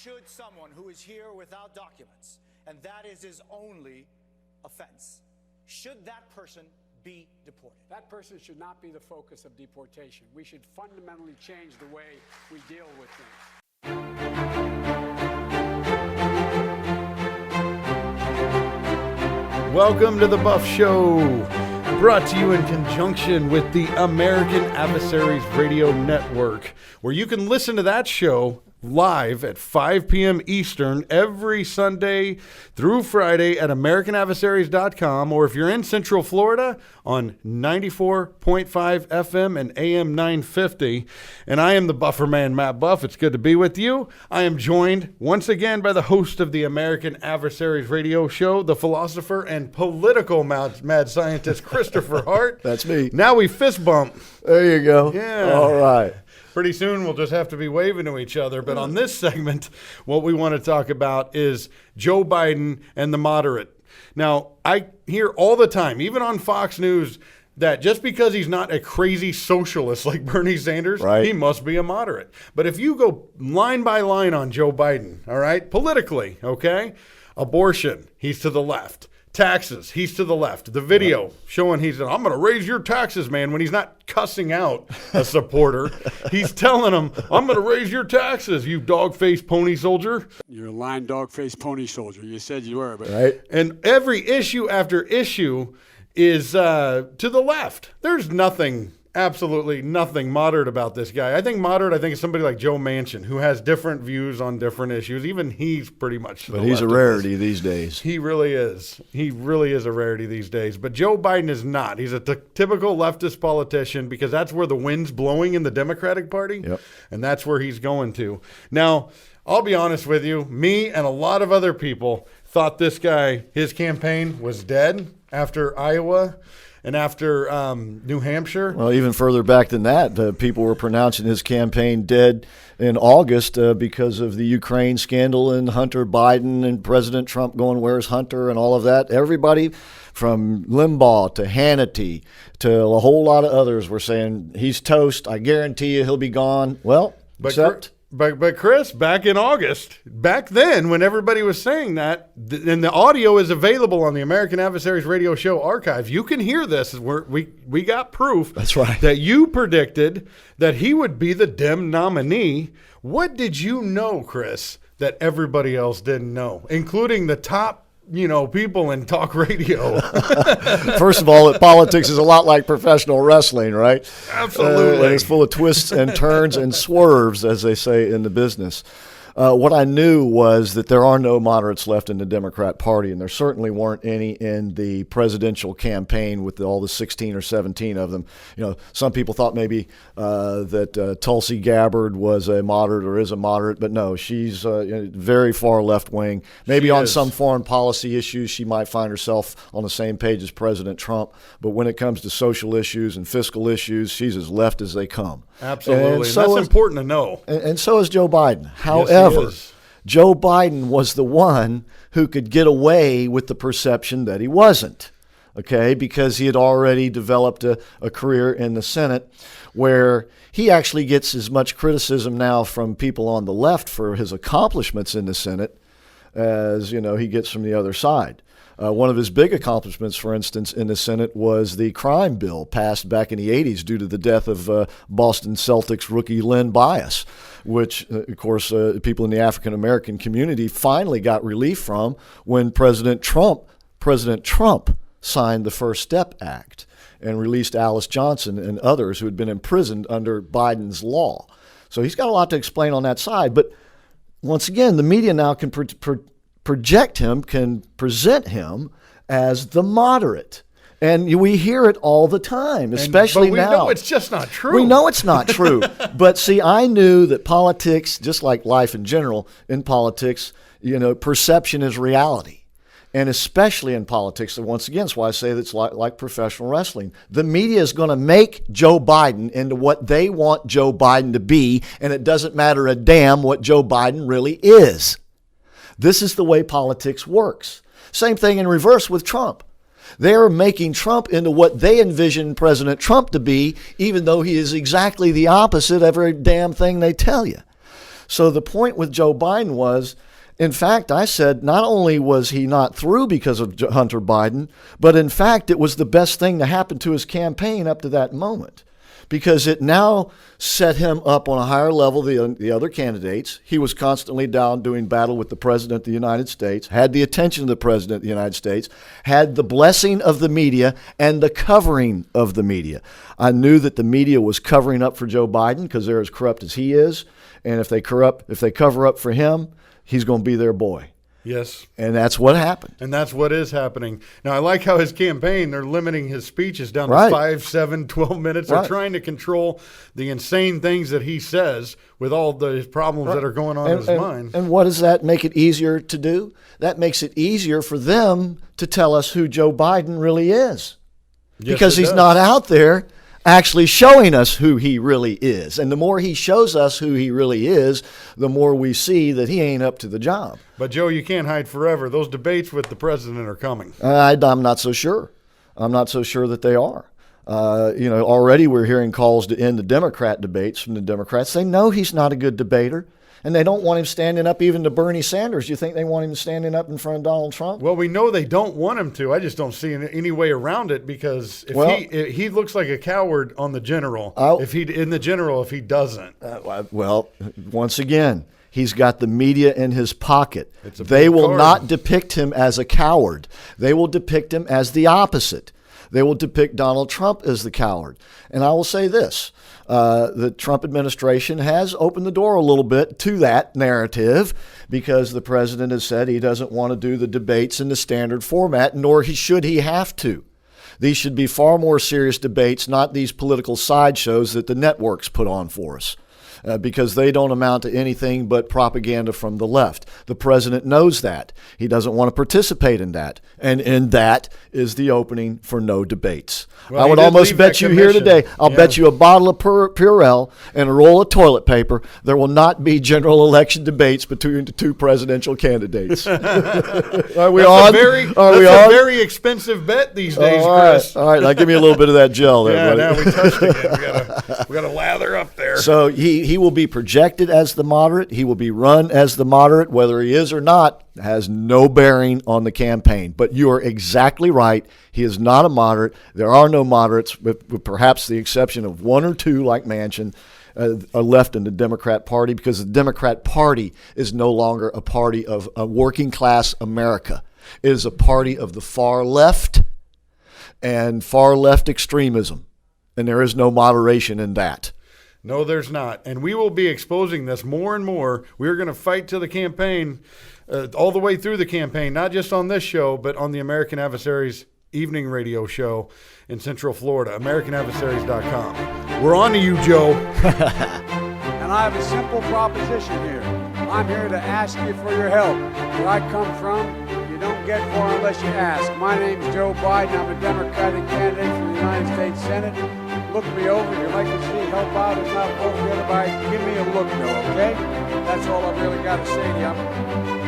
should someone who is here without documents, and that is his only offense, should that person be deported? That person should not be the focus of deportation. We should fundamentally change the way we deal with things. Welcome to the Buff Show, brought to you in conjunction with the American Adversaries Radio Network, where you can listen to that show live at 5 p.m. Eastern every Sunday through Friday at AmericanAdversaries.com, or if you're in Central Florida on 94.5 FM and AM 950. And I am the Buffer Man, Matt Buff. It's good to be with you. I am joined once again by the host of the American Adversaries Radio Show, the philosopher and political mad scientist, Christopher Hart. That's me. Now we fist bump. There you go. Yeah. All right. Pretty soon we'll just have to be waving to each other. But on this segment, what we want to talk about is Joe Biden and the moderate. Now, I hear all the time, even on Fox News, that just because he's not a crazy socialist like Bernie Sanders, right, he must be a moderate. But if you go line by line on Joe Biden, all right, politically, okay, abortion, he's to the left. Taxes, he's to the left. The video showing I'm going to raise your taxes, man, when he's not cussing out a supporter. He's telling him, I'm going to raise your taxes, you dog-faced pony soldier. You're a lying dog-faced pony soldier. You said you were, but right. And every issue after issue is to the left. There's absolutely nothing moderate about this guy. I think is somebody like Joe Manchin, who has different views on different issues. Even he's pretty much to the But he's a left rarity these days. He really is. He really is a rarity these days. But Joe Biden is not. He's a typical leftist politician because that's where the wind's blowing in the Democratic Party. Yep. And that's where he's going to. Now, I'll be honest with you. Me and a lot of other people thought this guy, his campaign was dead after Iowa and after New Hampshire. Well, even further back than that, people were pronouncing his campaign dead in August because of the Ukraine scandal and Hunter Biden and President Trump going, where's Hunter, and all of that. Everybody from Limbaugh to Hannity to a whole lot of others were saying, he's toast. I guarantee you he'll be gone. Well, But Chris, back in August, back then when everybody was saying that, and the audio is available on the American Adversaries Radio Show archive, you can hear this. We got proof. That's right. That you predicted that he would be the Dem nominee. What did you know, Chris, that everybody else didn't know, including the top people in talk radio? First of all, politics is a lot like professional wrestling, right? Absolutely. And it's full of twists and turns and swerves, as they say in the business. What I knew was that there are no moderates left in the Democrat Party, and there certainly weren't any in the presidential campaign with all the 16 or 17 of them. Some people thought maybe that Tulsi Gabbard was a moderate or is a moderate, but no, she's very far left-wing. Maybe on some foreign policy issues, she might find herself on the same page as President Trump, but when it comes to social issues and fiscal issues, she's as left as they come. Absolutely, and that's important to know. And so is Joe Biden. However, Joe Biden was the one who could get away with the perception that he wasn't, okay, because he had already developed a career in the Senate where he actually gets as much criticism now from people on the left for his accomplishments in the Senate as, he gets from the other side. One of his big accomplishments, for instance, in the Senate was the crime bill passed back in the 80s due to the death of Boston Celtics rookie Len Bias, which, of course, people in the African-American community finally got relief from when President Trump signed the First Step Act and released Alice Johnson and others who had been imprisoned under Biden's law. So he's got a lot to explain on that side. But once again, the media now can project him, can present him as the moderate. And we hear it all the time, especially now. But we know it's just not true. We know it's not true. But see, I knew that politics, just like life in general, in politics, perception is reality. And especially in politics, and once again, that's why I say that's like professional wrestling. The media is going to make Joe Biden into what they want Joe Biden to be, and it doesn't matter a damn what Joe Biden really is. This is the way politics works. Same thing in reverse with Trump. They're making Trump into what they envision President Trump to be, even though he is exactly the opposite of every damn thing they tell you. So the point with Joe Biden was, in fact, I said not only was he not through because of Hunter Biden, but in fact, it was the best thing to happen to his campaign up to that moment, because it now set him up on a higher level than the other candidates. He was constantly down doing battle with the President of the United States, had the attention of the President of the United States, had the blessing of the media and the covering of the media. I knew that the media was covering up for Joe Biden because they're as corrupt as he is, and if they cover up for him, he's going to be their boy. Yes. And that's what happened. And that's what is happening. Now, I like how his campaign, they're limiting his speeches down to Right. 5, 7, 12 minutes. Right. They're trying to control the insane things that he says with all the problems that are going on in his mind. And what does that make it easier to do? That makes it easier for them to tell us who Joe Biden really is. Yes, Because it he's does. not out there actually showing us who he really is. And the more he shows us who he really is, the more we see that he ain't up to the job. But, Joe, you can't hide forever. Those debates with the president are coming. I'm not so sure. I'm not so sure that they are. Already we're hearing calls to end the Democrat debates from the Democrats. They know he's not a good debater, and they don't want him standing up even to Bernie Sanders. You think they want him standing up in front of Donald Trump? Well, we know they don't want him to. I just don't see any way around it, because if he looks like a coward on the general. If he doesn't. Once again, he's got the media in his pocket. They will not depict him as a coward. They will depict him as the opposite. They will depict Donald Trump as the coward. And I will say this. The Trump administration has opened the door a little bit to that narrative, because the president has said he doesn't want to do the debates in the standard format, nor should he have to. These should be far more serious debates, not these political sideshows that the networks put on for us. Because they don't amount to anything but propaganda from the left. The president knows that. He doesn't want to participate in that. And in that is the opening for no debates. Well, I would almost bet you here today, I'll bet you a bottle of Purell and a roll of toilet paper, there will not be general election debates between the two presidential candidates. Are we on? That's a very expensive bet these days, Chris. All right. Now give me a little bit of that gel there, buddy. Now we touched again. We got to lather up there. So he will be projected as the moderate. He will be run as the moderate. Whether he is or not has no bearing on the campaign. But you are exactly right. He is not a moderate. There are no moderates, with perhaps the exception of one or two, like Manchin, are left in the Democrat Party, because the Democrat Party is no longer a party of a working class America. It is a party of the far left and far left extremism. And there is no moderation in that. No, there's not. And we will be exposing this more and more. We're going to fight to the campaign, all the way through the campaign, not just on this show, but on the American Adversaries evening radio show in Central Florida, AmericanAdversaries.com. We're on to you, Joe. And I have a simple proposition here. I'm here to ask you for your help. Where I come from, you don't get far unless you ask. My name's Joe Biden. I'm a Democratic candidate for the United States Senate. Look me over. If you'd like to see help out, if not vote for anybody, give me a look, though, okay? That's all I've really got to say to you.